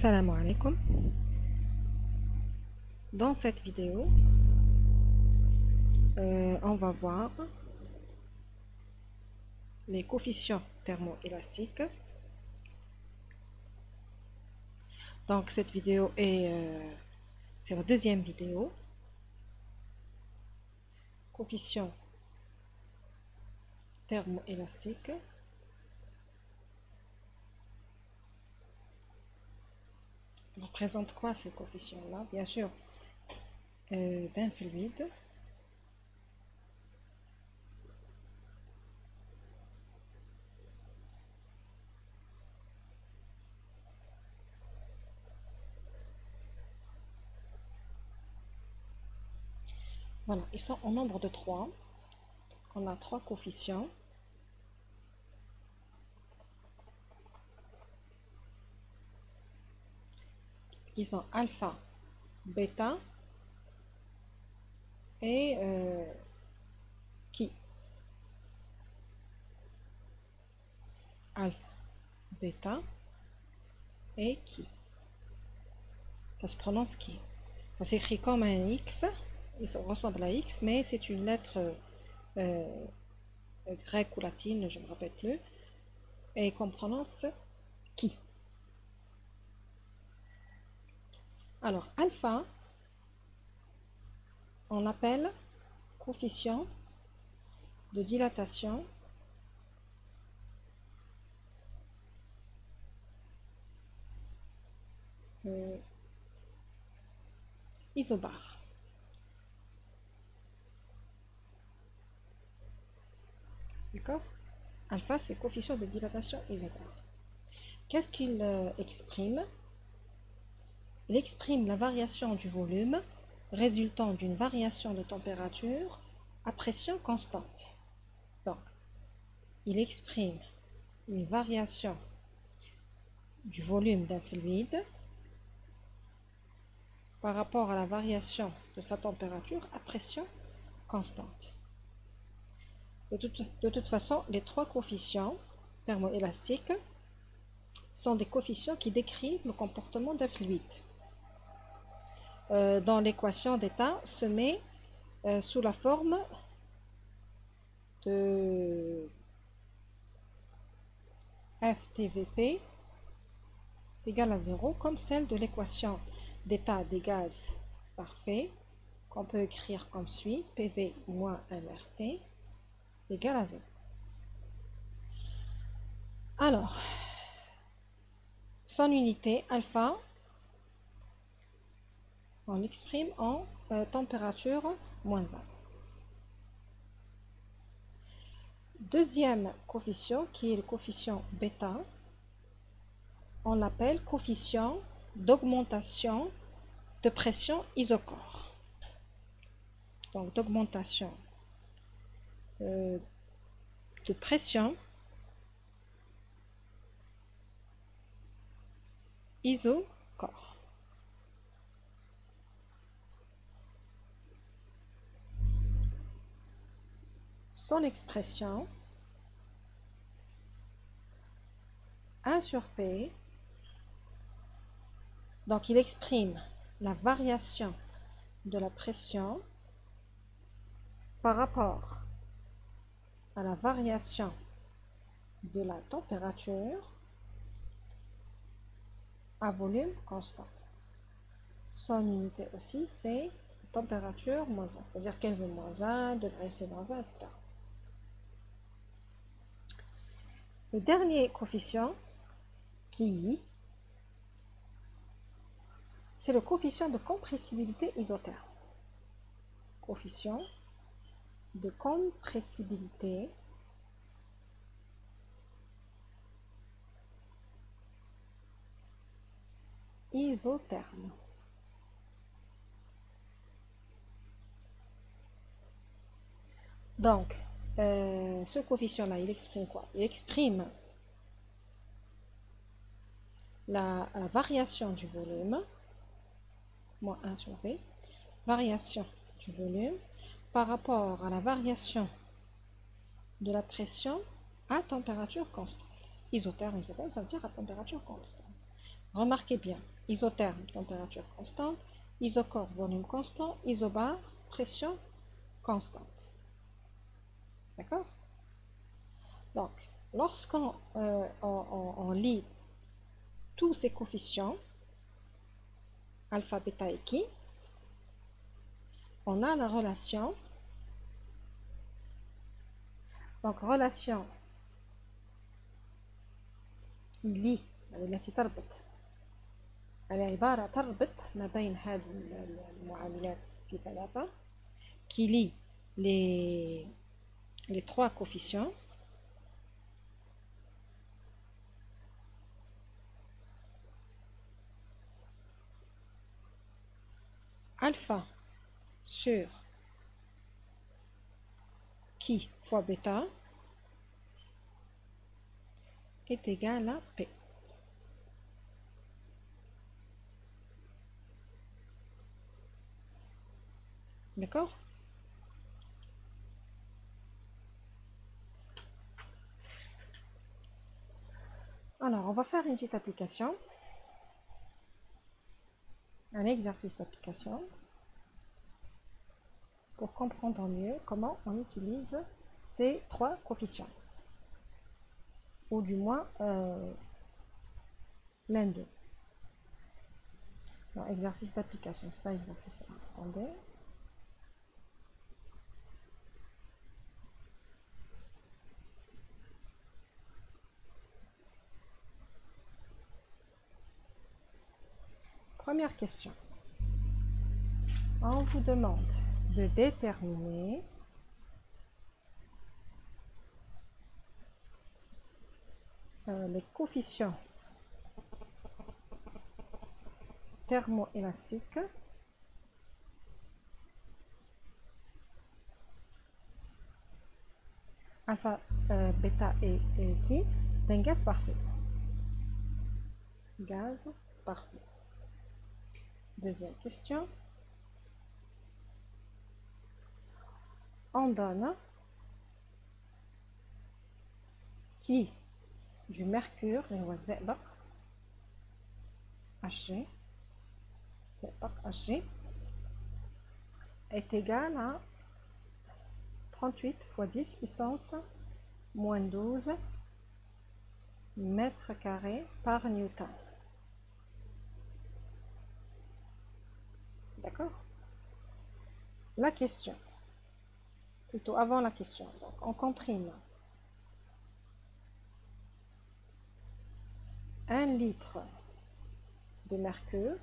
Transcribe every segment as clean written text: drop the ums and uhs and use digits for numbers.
Salam alaikum. Dans cette vidéo, on va voir les coefficients thermoélastiques. Donc cette vidéo c'est la deuxième vidéo. Coefficients thermoélastiques. Représente quoi ces coefficients-là? Bien sûr, d'un fluide. Voilà, ils sont au nombre de 3. On a 3 coefficients. Qui sont alpha, bêta et qui. Alpha, bêta et qui. Ça se prononce qui. Ça s'écrit comme un X. Il ressemble à X, mais c'est une lettre grecque ou latine, je ne me rappelle plus. Et qu'on prononce qui. Alors, alpha, on l'appelle coefficient de dilatation isobare. D'accord? Alpha, c'est coefficient de dilatation isobare. Qu'est-ce qu'il exprime? Il exprime la variation du volume résultant d'une variation de température à pression constante. Donc, il exprime une variation du volume d'un fluide par rapport à la variation de sa température à pression constante. De toute façon, les 3 coefficients thermoélastiques sont des coefficients qui décrivent le comportement d'un fluide. Dans l'équation d'état se met sous la forme de FTVP égale à 0, comme celle de l'équation d'état des gaz parfait, qu'on peut écrire comme suit: PV moins LRT égale à 0. Alors, son unité alpha, on l'exprime en température moins 1. Deuxième coefficient, qui est le coefficient bêta, on l'appelle coefficient d'augmentation de pression isocore. Donc d'augmentation de pression isocore. Son expression 1 sur P, donc il exprime la variation de la pression par rapport à la variation de la température à volume constant. Son unité aussi, c'est température moins 1, c'est-à-dire Kelvin moins 1, degré C moins 1, etc. Le dernier coefficient, qui, c'est le coefficient de compressibilité isotherme. Coefficient de compressibilité isotherme. Donc, ce coefficient-là, il exprime quoi? Il exprime la variation du volume, moins 1 sur V, variation du volume par rapport à la variation de la pression à température constante. Isotherme, ça veut dire à température constante. Remarquez bien, isotherme, température constante, isochore, volume constant, isobar, pression constante. D'accord? Donc, lorsqu'on on lit tous ces coefficients, alpha, bêta et chi, on a la relation, donc relation qui lie, التي تربط العبارة تربط ما بين هذه المعادلات في ثلاثة qui lie les trois coefficients alpha sur chi fois bêta est égal à P. D'accord? Alors, on va faire une petite application, un exercice d'application, pour comprendre mieux comment on utilise ces trois coefficients, ou du moins l'un d'eux. Exercice d'application, c'est pas exercice. Attendez. Première question. On vous demande de déterminer les coefficients thermoélastiques alpha, bêta et chi d'un gaz parfait. Gaz parfait. Deuxième question. On donne qui du mercure, Hg, Hg est égal à 38 fois 10 puissance moins 12 mètres carrés par Newton. D'accord? La question, plutôt avant la question, donc on comprime 1 litre de mercure,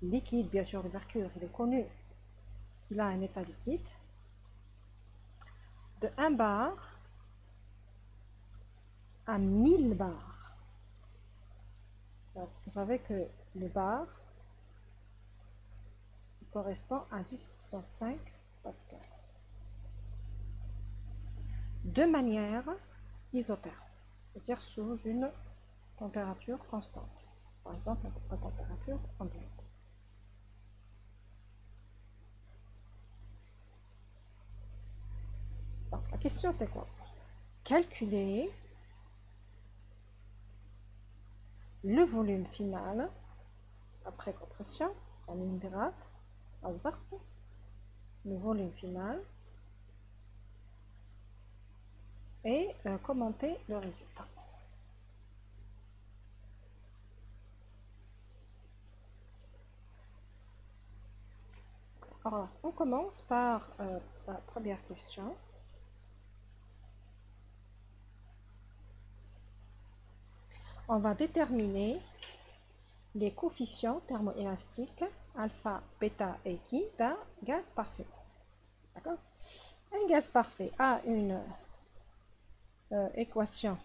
liquide, bien sûr, le mercure, il est connu qu'il a un état liquide, de 1 bar à 1000 bars. Donc, vous savez que le bar correspond à 10 puissance 5 pascal. De manière isotherme, c'est-à-dire sous une température constante. Par exemple, la température ambiante. Donc, la question c'est quoi? Calculer le volume final après compression en ligne droite, le volume final et commenter le résultat. Alors, on commence par la première question. On va déterminer les coefficients thermoélastiques alpha, bêta et chi d'un gaz parfait. D'accord? Un gaz parfait a une équation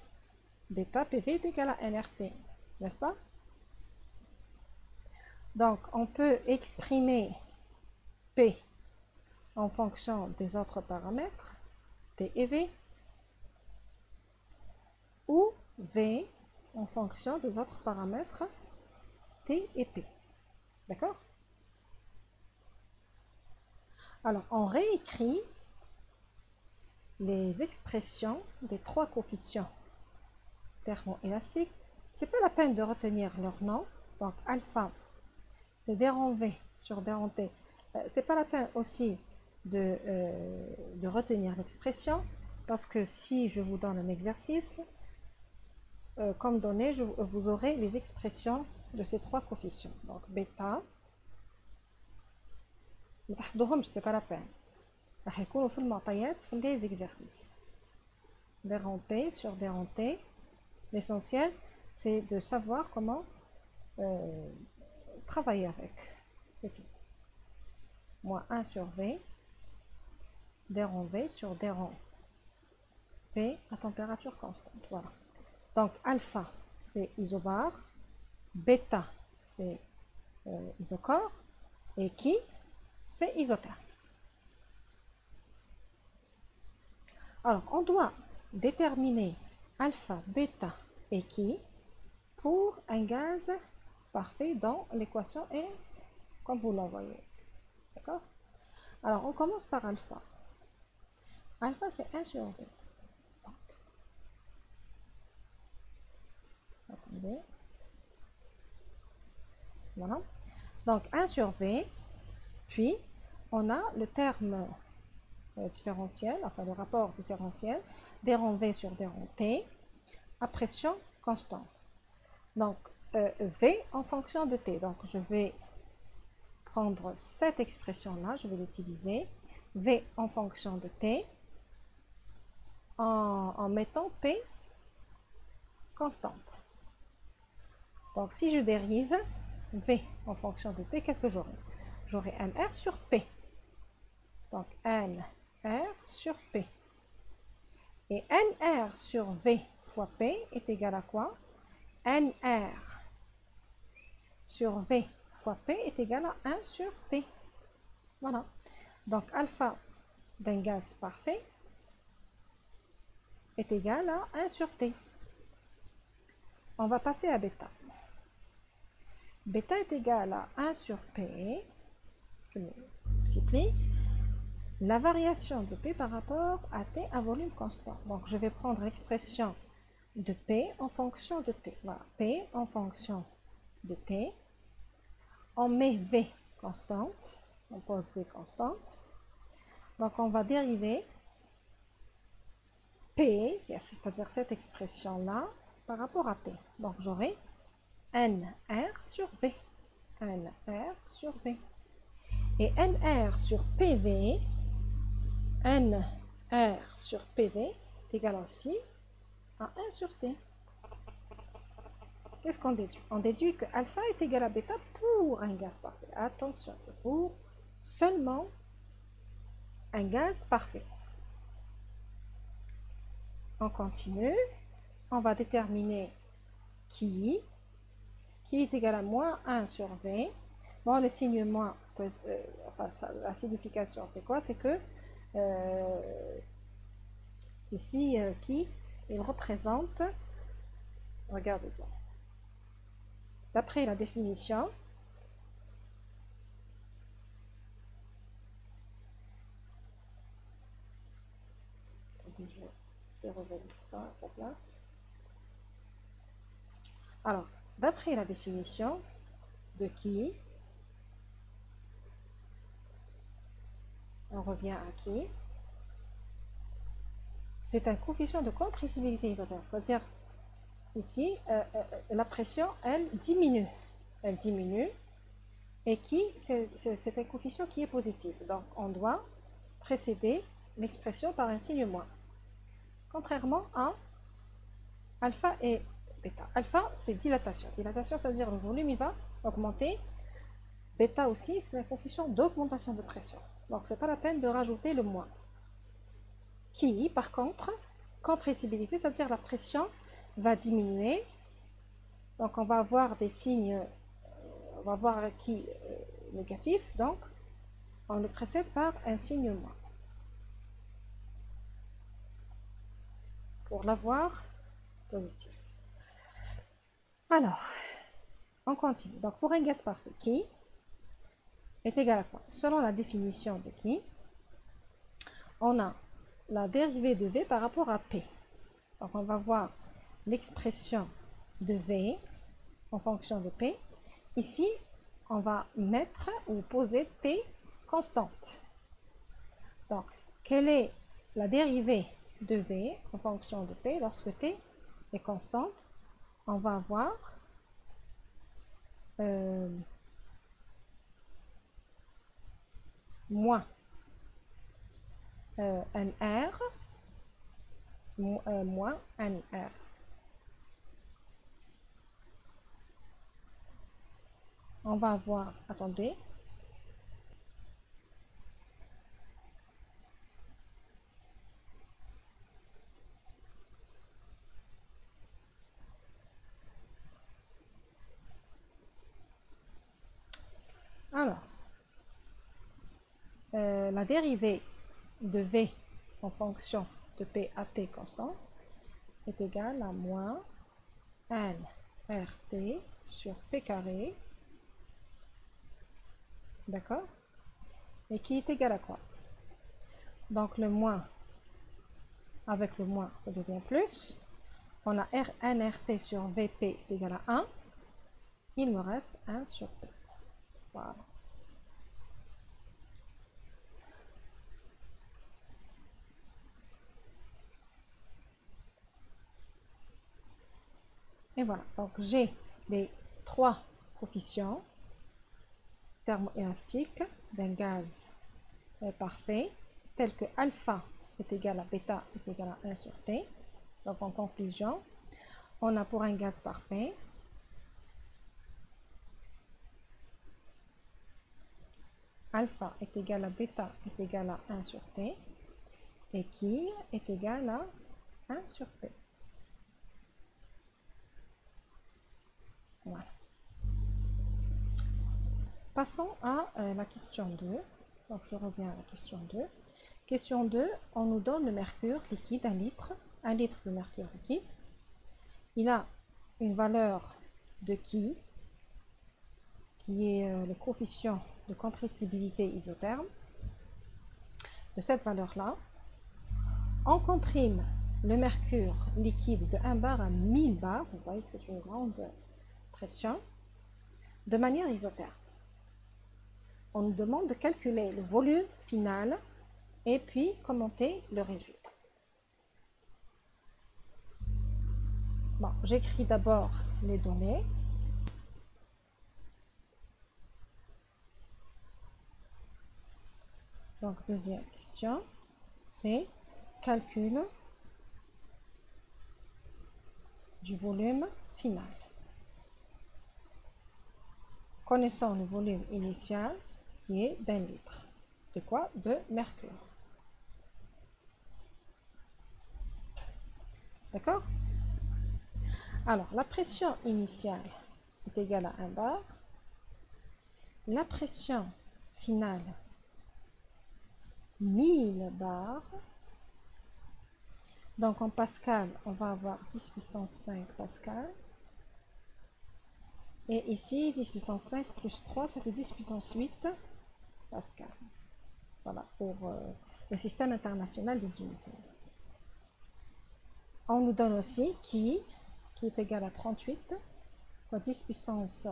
bêta PV est égal à nRT, n'est-ce pas? Donc, on peut exprimer P en fonction des autres paramètres, T et V, ou V en fonction des autres paramètres, T et P. D'accord? Alors, on réécrit les expressions des trois coefficients thermoélastiques. C'est pas la peine de retenir leur nom. Donc alpha, c'est d rond V sur d rond T. C'est pas la peine aussi de retenir l'expression, parce que si je vous donne un exercice, comme donné, vous aurez les expressions de ces trois coefficients. Donc bêta, c'est pas la peine. Les exercices. D rond P sur d rond T. L'essentiel, c'est de savoir comment travailler avec. C'est tout. Moins 1 sur V, d rond V sur d rond P à température constante. Voilà. Donc alpha, c'est isobar, bêta, c'est isochore, et qui, c'est isotherme. Alors, on doit déterminer alpha, bêta et qui pour un gaz parfait dont l'équation est comme vous l'envoyez. D'accord? Alors, on commence par alpha. Alpha, c'est 1 sur V. Attendez. Voilà. Donc, 1 sur V. Puis, on a le terme différentiel, enfin le rapport différentiel, d rond V sur d rond T, à pression constante. Donc, V en fonction de T. Donc, je vais prendre cette expression-là, je vais l'utiliser. V en fonction de T, en mettant P constante. Donc, si je dérive V en fonction de T, qu'est-ce que j'aurai? J'aurai NR sur P. Donc, NR sur P. Et NR sur V fois P est égal à quoi? NR sur V fois P est égal à 1 sur P. Voilà. Donc, alpha d'un gaz parfait est égal à 1 sur T. On va passer à bêta. Bêta est égal à 1 sur P. Je multiplie la variation de P par rapport à T à volume constant. Donc, je vais prendre l'expression de P en fonction de T. Voilà, P en fonction de T. On met V constante. On pose V constante. Donc, on va dériver P, c'est-à-dire cette expression-là, par rapport à T. Donc, j'aurai NR sur V. NR sur V. Et NR sur PV, NR sur PV est égal aussi à 1 sur T. Qu'est-ce qu'on déduit? On déduit que alpha est égal à bêta pour un gaz parfait. Attention, c'est pour seulement un gaz parfait. On continue. On va déterminer qui est égal à moins 1 sur V. Bon, le signe moins, enfin, la signification, c'est quoi? C'est que ici, qui, il représente, regardez bien, d'après la définition, je vais revenir ça à sa place. Alors, d'après la définition de qui, on revient à qui, c'est un coefficient de compressibilité isotherme. C'est-à-dire, ici, la pression, elle diminue. Elle diminue. Et qui, c'est un coefficient qui est positif. Donc, on doit précéder l'expression par un signe moins. Contrairement à alpha et bêta. Alpha, c'est dilatation. Dilatation, ça veut dire le volume, il va augmenter. Bêta aussi, c'est un coefficient d'augmentation de pression. Donc, ce n'est pas la peine de rajouter le moins. Qui, par contre, compressibilité, c'est-à-dire la pression va diminuer. Donc, on va avoir des signes, on va avoir qui négatif. Donc, on le précède par un signe moins. Pour l'avoir positif. Alors, on continue. Donc, pour un gaz parfait, qui est égal à quoi? Selon la définition de qui, on a la dérivée de V par rapport à P. Donc on va voir l'expression de V en fonction de P. Ici, on va mettre ou poser P constante. Donc, quelle est la dérivée de V en fonction de P lorsque T est constante? On va avoir moins NR moins NR. On va avoir, attendez, alors, la dérivée de V en fonction de P à T constant est égale à moins N RT sur P carré, d'accord? Et qui est égal à quoi? Donc le moins avec le moins, ça devient plus. On a NRT sur VP égale à 1. Il me reste 1 sur P. Voilà. Et voilà, donc j'ai les 3 coefficients thermoélastiques d'un gaz parfait, tels que alpha est égal à bêta est égal à 1 sur T. Donc en conclusion, on a pour un gaz parfait alpha est égal à bêta est égal à 1 sur T et qui est égal à 1 sur P. Voilà. Passons à la question 2. Donc je reviens à la question 2. Question 2, on nous donne le mercure liquide, 1 litre de mercure liquide. Il a une valeur de qui est le coefficient de compressibilité isotherme. De cette valeur-là, on comprime le mercure liquide de 1 bar à 1000 bars, vous voyez que c'est une grande pression, de manière isotherme. On nous demande de calculer le volume final et puis commenter le résultat. Bon, j'écris d'abord les données. Donc, deuxième question, c'est calcul du volume final. Connaissons le volume initial qui est d'1 litre. De quoi? De mercure. D'accord? Alors, la pression initiale est égale à 1 bar. La pression finale, 1000 bars. Donc, en pascal, on va avoir 10 puissance 5 pascal. Et ici, 10 puissance 5 plus 3, ça fait 10 puissance 8 pascal. Voilà, pour le système international des unités. On nous donne aussi qui est égal à 38 fois 10 puissance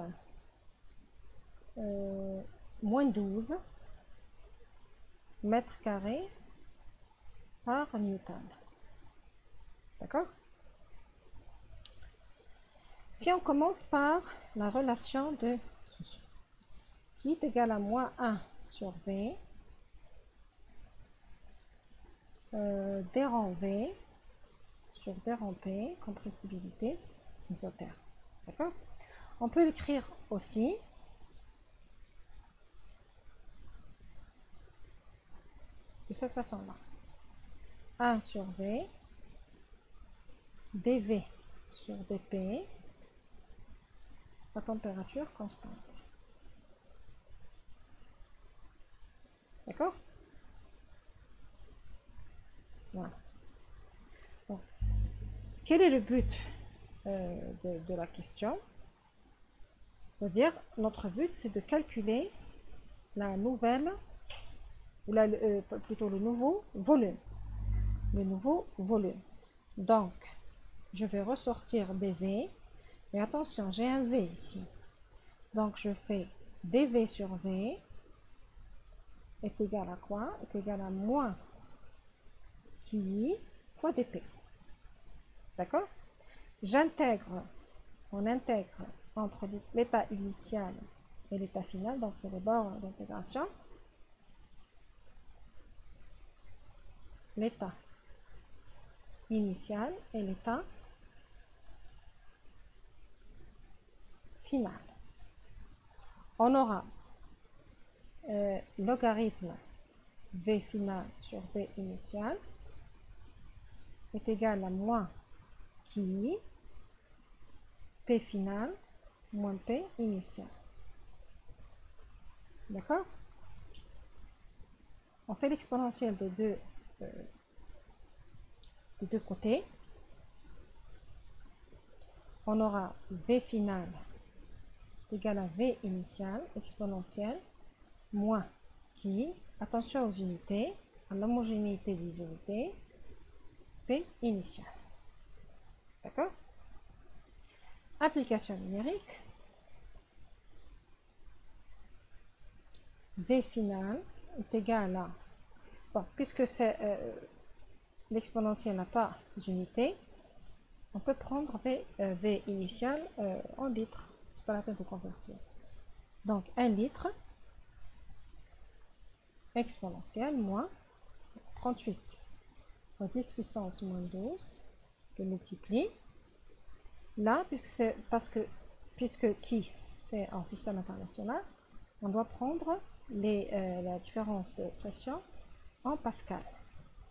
moins 12 mètres carrés par newton. D'accord? Si on commence par la relation de qui est égal à moins 1 sur V, d rang V sur d rang P, compressibilité isotherme. D'accord? On peut l'écrire aussi de cette façon-là. 1 sur V, dV sur dP, la température constante. D'accord? Voilà. Bon. Quel est le but de la question? C'est-à-dire, notre but, c'est de calculer la nouvelle, ou plutôt le nouveau volume. le nouveau volume. Donc, je vais ressortir dV. Mais attention, j'ai un V ici. Donc, je fais dV sur V est égal à quoi? Est égal à moins QI fois dP. D'accord? On intègre entre l'état initial et l'état final, donc c'est le bord d'intégration. L'état initial et l'état final. On aura logarithme V final sur V initial est égal à moins QI P final moins P initial. D'accord? On fait l'exponentielle des deux côtés. On aura V final égal à V initial exponentielle moins qui, attention aux unités, à l'homogénéité des unités, P initial. D'accord? Application numérique. V final est égal à, bon, puisque c'est l'exponentielle n'a pas d'unité, on peut prendre V initial en litres. C'est pas la peine de convertir. Donc 1 litre exponentielle moins 38 fois 10 puissance moins 12 que multiplie. Là, puisque qui c'est en système international, on doit prendre la différence de pression en pascal.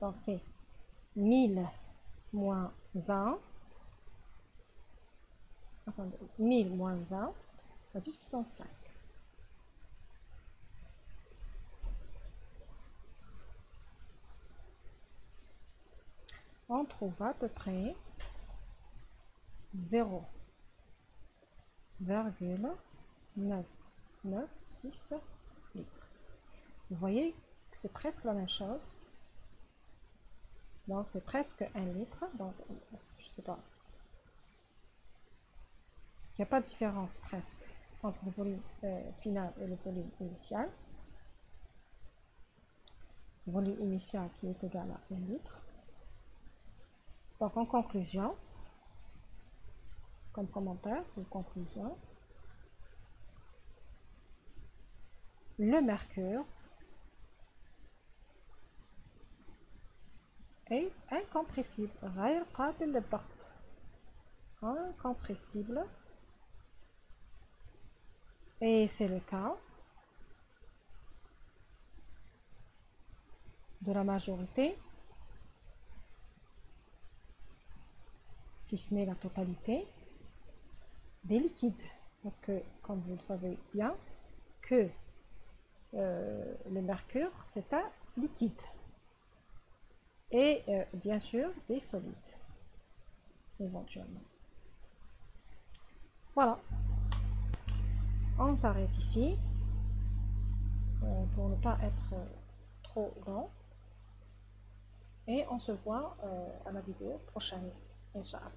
Donc c'est 1000 moins 1, attendez, 1000 moins 1 fois 10 puissance 5. On trouve à peu près 0,996 litres. Vous voyez que c'est presque la même chose. Donc c'est presque 1 litre. Donc je sais pas. Il n'y a pas de différence presque entre le volume final et le volume initial. Le volume initial qui est égal à 1 litre. Donc en conclusion, comme commentaire ou conclusion, le mercure est incompressible, incompressible, et c'est le cas de la majorité, si ce n'est la totalité, des liquides. Parce que, comme vous le savez bien, que le mercure, c'est un liquide. Et bien sûr, des solides, éventuellement. Voilà. On s'arrête ici pour ne pas être trop long. Et on se voit à la vidéo prochaine, Inch'Allah.